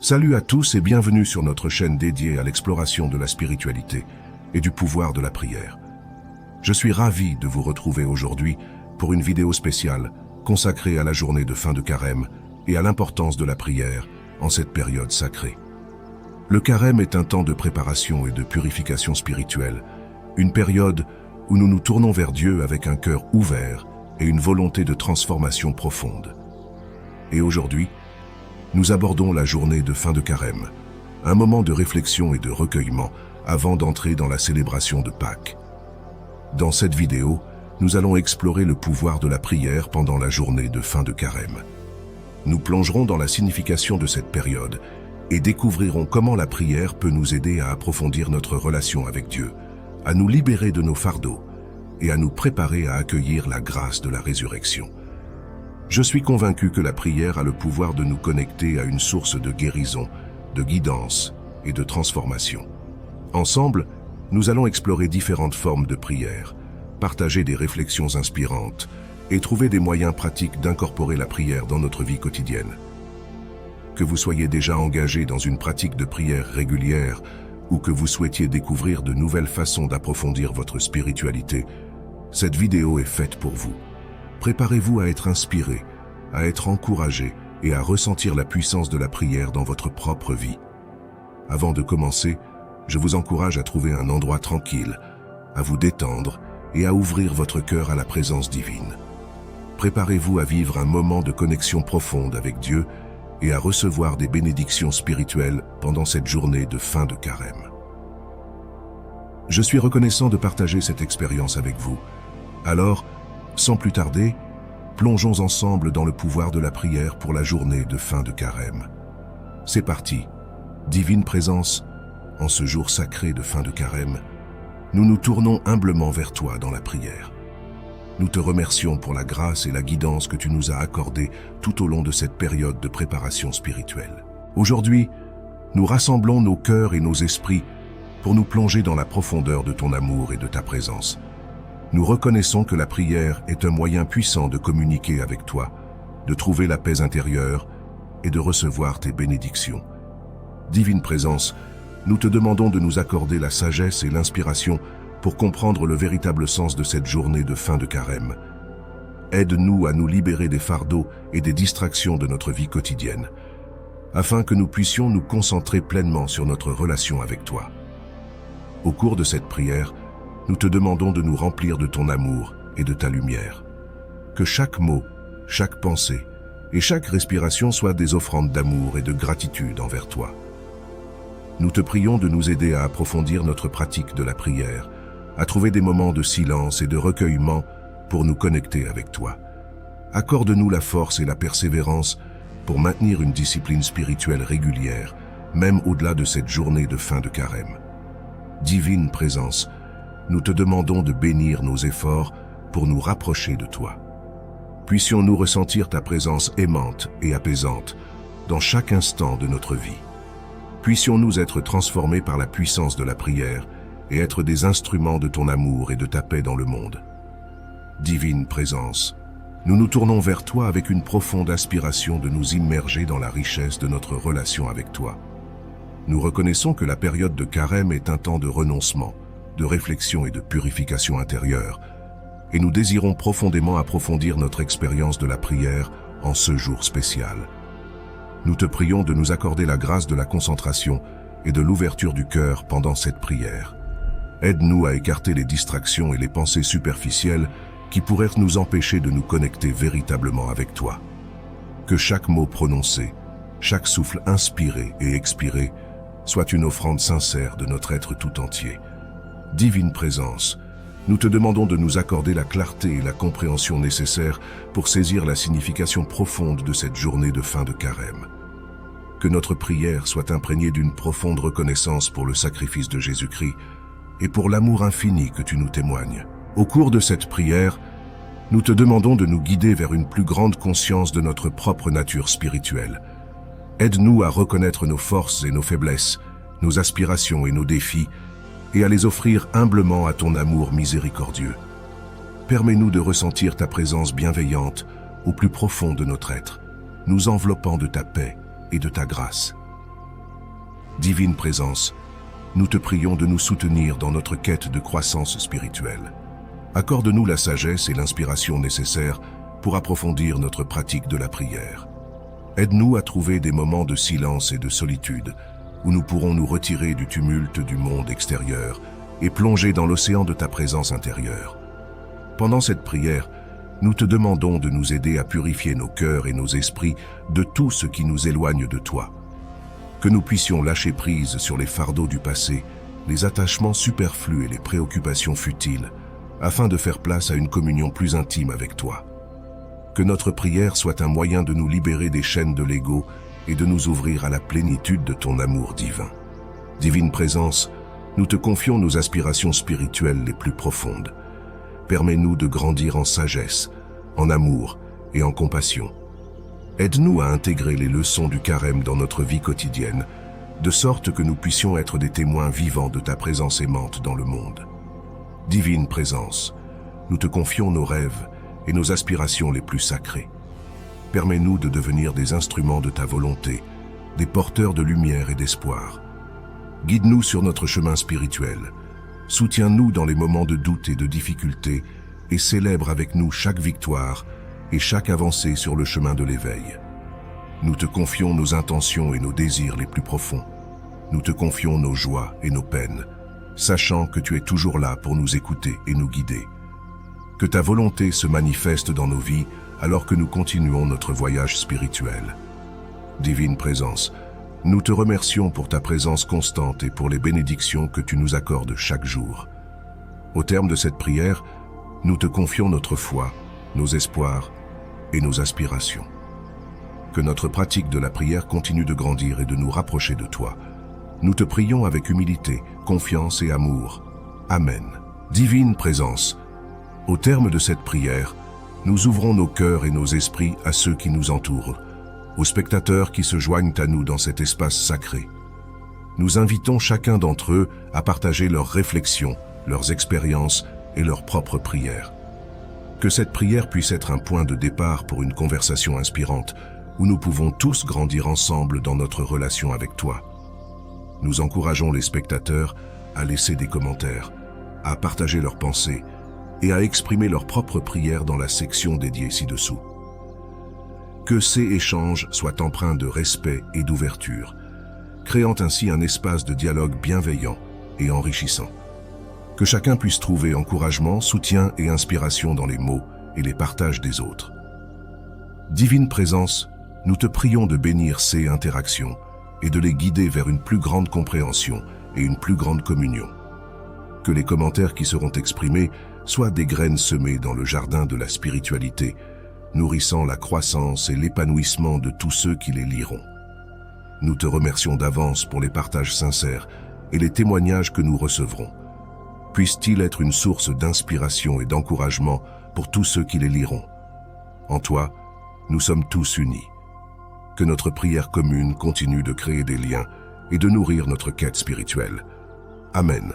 Salut à tous et bienvenue sur notre chaîne dédiée à l'exploration de la spiritualité et du pouvoir de la prière. Je suis ravi de vous retrouver aujourd'hui pour une vidéo spéciale consacrée à la journée de fin de carême et à l'importance de la prière en cette période sacrée. Le carême est un temps de préparation et de purification spirituelle, une période où nous nous tournons vers Dieu avec un cœur ouvert et une volonté de transformation profonde. Et aujourd'hui, nous abordons la journée de fin de carême, un moment de réflexion et de recueillement avant d'entrer dans la célébration de Pâques. Dans cette vidéo, nous allons explorer le pouvoir de la prière pendant la journée de fin de carême. Nous plongerons dans la signification de cette période et découvrirons comment la prière peut nous aider à approfondir notre relation avec Dieu, à nous libérer de nos fardeaux et à nous préparer à accueillir la grâce de la résurrection. Je suis convaincu que la prière a le pouvoir de nous connecter à une source de guérison, de guidance et de transformation. Ensemble, nous allons explorer différentes formes de prière, partager des réflexions inspirantes et trouver des moyens pratiques d'incorporer la prière dans notre vie quotidienne. Que vous soyez déjà engagé dans une pratique de prière régulière ou que vous souhaitiez découvrir de nouvelles façons d'approfondir votre spiritualité, cette vidéo est faite pour vous. Préparez-vous à être inspiré, à être encouragé et à ressentir la puissance de la prière dans votre propre vie. Avant de commencer, je vous encourage à trouver un endroit tranquille, à vous détendre et à ouvrir votre cœur à la présence divine. Préparez-vous à vivre un moment de connexion profonde avec Dieu et à recevoir des bénédictions spirituelles pendant cette journée de fin de carême. Je suis reconnaissant de partager cette expérience avec vous. Alors, sans plus tarder, plongeons ensemble dans le pouvoir de la prière pour la journée de fin de carême. C'est parti, divine présence, en ce jour sacré de fin de carême, nous nous tournons humblement vers toi dans la prière. Nous te remercions pour la grâce et la guidance que tu nous as accordées tout au long de cette période de préparation spirituelle. Aujourd'hui, nous rassemblons nos cœurs et nos esprits pour nous plonger dans la profondeur de ton amour et de ta présence. Nous reconnaissons que la prière est un moyen puissant de communiquer avec toi, de trouver la paix intérieure et de recevoir tes bénédictions. Divine présence, nous te demandons de nous accorder la sagesse et l'inspiration pour comprendre le véritable sens de cette journée de fin de carême. Aide-nous à nous libérer des fardeaux et des distractions de notre vie quotidienne, afin que nous puissions nous concentrer pleinement sur notre relation avec toi. Au cours de cette prière, nous te demandons de nous remplir de ton amour et de ta lumière. Que chaque mot, chaque pensée et chaque respiration soient des offrandes d'amour et de gratitude envers toi. Nous te prions de nous aider à approfondir notre pratique de la prière, à trouver des moments de silence et de recueillement pour nous connecter avec toi. Accorde-nous la force et la persévérance pour maintenir une discipline spirituelle régulière, même au-delà de cette journée de fin de carême. Divine présence, nous te demandons de bénir nos efforts pour nous rapprocher de toi. Puissions-nous ressentir ta présence aimante et apaisante dans chaque instant de notre vie. Puissions-nous être transformés par la puissance de la prière et être des instruments de ton amour et de ta paix dans le monde. Divine présence, nous nous tournons vers toi avec une profonde aspiration de nous immerger dans la richesse de notre relation avec toi. Nous reconnaissons que la période de carême est un temps de renoncement, de réflexion et de purification intérieure, et nous désirons profondément approfondir notre expérience de la prière en ce jour spécial. Nous te prions de nous accorder la grâce de la concentration et de l'ouverture du cœur pendant cette prière. Aide-nous à écarter les distractions et les pensées superficielles qui pourraient nous empêcher de nous connecter véritablement avec toi. Que chaque mot prononcé, chaque souffle inspiré et expiré soit une offrande sincère de notre être tout entier. Divine présence, nous te demandons de nous accorder la clarté et la compréhension nécessaires pour saisir la signification profonde de cette journée de fin de carême. Que notre prière soit imprégnée d'une profonde reconnaissance pour le sacrifice de Jésus-Christ et pour l'amour infini que tu nous témoignes. Au cours de cette prière, nous te demandons de nous guider vers une plus grande conscience de notre propre nature spirituelle. Aide-nous à reconnaître nos forces et nos faiblesses, nos aspirations et nos défis, et à les offrir humblement à ton amour miséricordieux. Permets-nous de ressentir ta présence bienveillante au plus profond de notre être, nous enveloppant de ta paix et de ta grâce. Divine Présence, nous te prions de nous soutenir dans notre quête de croissance spirituelle. Accorde-nous la sagesse et l'inspiration nécessaires pour approfondir notre pratique de la prière. Aide-nous à trouver des moments de silence et de solitude où nous pourrons nous retirer du tumulte du monde extérieur et plonger dans l'océan de ta présence intérieure. Pendant cette prière, nous te demandons de nous aider à purifier nos cœurs et nos esprits de tout ce qui nous éloigne de toi. Que nous puissions lâcher prise sur les fardeaux du passé, les attachements superflus et les préoccupations futiles, afin de faire place à une communion plus intime avec toi. Que notre prière soit un moyen de nous libérer des chaînes de l'ego et de nous ouvrir à la plénitude de ton amour divin. Divine Présence, nous te confions nos aspirations spirituelles les plus profondes. Permets-nous de grandir en sagesse, en amour et en compassion. Aide-nous à intégrer les leçons du carême dans notre vie quotidienne, de sorte que nous puissions être des témoins vivants de ta présence aimante dans le monde. Divine Présence, nous te confions nos rêves et nos aspirations les plus sacrées. Permets-nous de devenir des instruments de ta volonté, des porteurs de lumière et d'espoir. Guide-nous sur notre chemin spirituel. Soutiens-nous dans les moments de doute et de difficulté et célèbre avec nous chaque victoire et chaque avancée sur le chemin de l'éveil. Nous te confions nos intentions et nos désirs les plus profonds. Nous te confions nos joies et nos peines, sachant que tu es toujours là pour nous écouter et nous guider. Que ta volonté se manifeste dans nos vies alors que nous continuons notre voyage spirituel. Divine Présence, nous te remercions pour ta présence constante et pour les bénédictions que tu nous accordes chaque jour. Au terme de cette prière, nous te confions notre foi, nos espoirs et nos aspirations. Que notre pratique de la prière continue de grandir et de nous rapprocher de toi. Nous te prions avec humilité, confiance et amour. Amen. Divine Présence, au terme de cette prière, nous ouvrons nos cœurs et nos esprits à ceux qui nous entourent, aux spectateurs qui se joignent à nous dans cet espace sacré. Nous invitons chacun d'entre eux à partager leurs réflexions, leurs expériences et leurs propres prières. Que cette prière puisse être un point de départ pour une conversation inspirante où nous pouvons tous grandir ensemble dans notre relation avec toi. Nous encourageons les spectateurs à laisser des commentaires, à partager leurs pensées et à exprimer leurs propres prières dans la section dédiée ci-dessous. Que ces échanges soient empreints de respect et d'ouverture, créant ainsi un espace de dialogue bienveillant et enrichissant. Que chacun puisse trouver encouragement, soutien et inspiration dans les mots et les partages des autres. Divine Présence, nous te prions de bénir ces interactions et de les guider vers une plus grande compréhension et une plus grande communion. Que les commentaires qui seront exprimés soient des graines semées dans le jardin de la spiritualité, nourrissant la croissance et l'épanouissement de tous ceux qui les liront. Nous te remercions d'avance pour les partages sincères et les témoignages que nous recevrons. Puisse-t-il être une source d'inspiration et d'encouragement pour tous ceux qui les liront. En toi, nous sommes tous unis. Que notre prière commune continue de créer des liens et de nourrir notre quête spirituelle. Amen.